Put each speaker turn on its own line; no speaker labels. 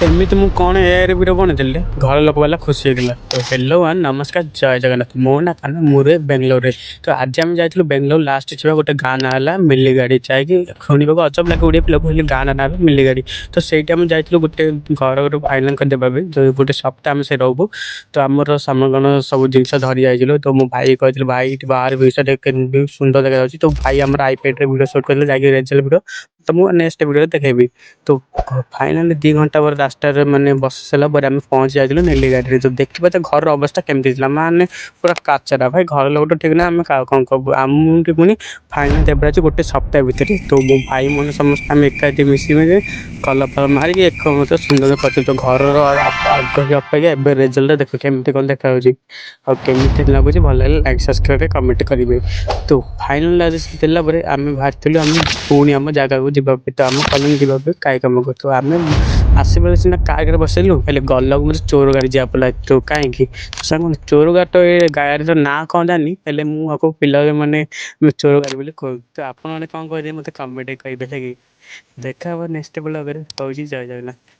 ଏମିତି ମୁଁ କ'ଣ ଏଆଇରେ ଭିଡ଼ିଓ ବନେଇଥିଲି ଘର ଲୋକ ବାଲା ଖୁସି ହେଇଗଲା। ତ ହେଲୋ ୱାନ୍ ନମସ୍କାର ଜୟ ଜଗନ୍ନାଥ। ମୋ ନାଁ କାହ୍ନା, ମୁଁ ରୁହେ ବାଙ୍ଗାଲୋରରେ। ତ ଆଜି ଆମେ ଯାଇଥିଲୁ ବାଙ୍ଗାଲୋର ଲାଷ୍ଟ ଯିବା ଗୋଟେ ଗାଁ ନାଁ ହେଲା ମିଲିଗାଡ଼ି। ଯାଇକି ଶୁଣିବାକୁ ଅଜବ ଲାଗେ ଓଡ଼ିଆ ପିଲାକୁ, ହେଲେ ଗାଁ ନାଁ ହେଲା ମିଲିଗାଡ଼ି। ତ ସେଇଠି ଆମେ ଯାଇଥିଲୁ ଗୋଟେ ଘର ଗୋଟେ ଫାଇନାଲ୍ କରିଦେବା ପାଇଁ। ତ ଗୋଟେ ସପ୍ତାହ ଆମେ ସେ ରହିବୁ। ତ ଆମର ସାମଗ୍ରୀ ସବୁ ଜିନିଷ ଧରି ଯାଇଥିଲୁ। ତ ମୋ ଭାଇ କହିଥିଲି ଭାଇ ଏଠି ବାହାର ଭିୟୁଟା ଦେଖ କେମିତି ସୁନ୍ଦର ଦେଖାଯାଉଛି। ତ ଭାଇ ଆମର ଆଇପ୍ୟାଡ଼ରେ ଭିଡ଼ିଓ ସୁଟ୍ କରିଥିଲେ ଯାଇକି ରେଜଲ୍ଟ ଭିଡ଼ିଓ। ତ ମୁଁ ନେକ୍ସଟ ଭିଡ଼ିଓରେ ଦେଖେଇବି। ତ ଫାଇନାଲି 2 ଘଣ୍ଟା ପରେ ରାସ୍ତାରେ ମାନେ ବସି ସାରିଲା ପରେ ଆମେ ପହଞ୍ଚି ଯାଇଥିଲୁ ନେଲିଗାଡ଼ିରେ। ତ ଦେଖିବା ତା ଘରର ଅବସ୍ଥା କେମିତି ଥିଲା, ମାନେ ପୁରା କାଚରା। ଭାଇ ଘର ଲୋକ ତ ଠିକ୍ ନାହିଁ, ଆମେ କ'ଣ କହିବୁ। ଆମକୁ ପୁଣି ଫାଇନାଲ୍ ଦେବାର ଅଛି ଗୋଟେ ସପ୍ତାହ ଭିତରେ। ତ ମୋ ଭାଇ ମାନେ ସମସ୍ତେ ଆମେ ଏକାଠି ମିଶିକି କଲର ଫଲର ମାରିକି ଏକ ସୁନ୍ଦର କରିଥିଲୁ। ତ ଘରର ଅପେକ୍ଷା ଏବେ ରେଜଲ୍ଟ ଦେଖ କେମିତି କ'ଣ ଦେଖାଯାଉଛି। ଆଉ କେମିତି ଲାଗୁଛି, ଭଲ ଲାଗିଲେ ଲାଇକ୍ ସବସ୍କ୍ରାଇବ୍ କମେଣ୍ଟ କରିବେ। ତ ଫାଇନାଲ୍ ଆଜି ଦେଲା ପରେ ଆମେ ବାହାରିଥିଲୁ ଆମେ ପୁଣି ଆମ ଜାଗାକୁ ଯିବା ପାଇଁ। ତ ଆମ କଲୋନୀ ଯିବା ପାଇଁ କାଇ କାମ କରୁଛୁ ଆମେ। ଆସିବେଳେ ସିନା କାରରେ ବସେଇଲୁ, ହେଲେ ଗଲାକୁ ମୋତେ ଚୋର ଗାଡ଼ି ଯିବାକୁ ପଡ଼ିଲା। ତ କାହିଁକି ସାଙ୍ଗ ଚୋର ଗାଡ଼ି ତ ଏ ଗାଡ଼ିର ନାଁ କ'ଣ ଜାଣିନି, ହେଲେ ମୁଁ ଆକୁ ପିଲାମାନେ ଚୋର ଗାଡ଼ି ବୋଲି କହୁଛି। ତ ଆପଣମାନେ କ'ଣ କହିବେ ମୋତେ କମେଣ୍ଟରେ କହିବେ ହେଲା କି। ଦେଖା ହବ ନେକ୍ସଟ ବ୍ଲଗରେ। କହୁଛି ଜୟ ଜଗନ୍ନାଥ।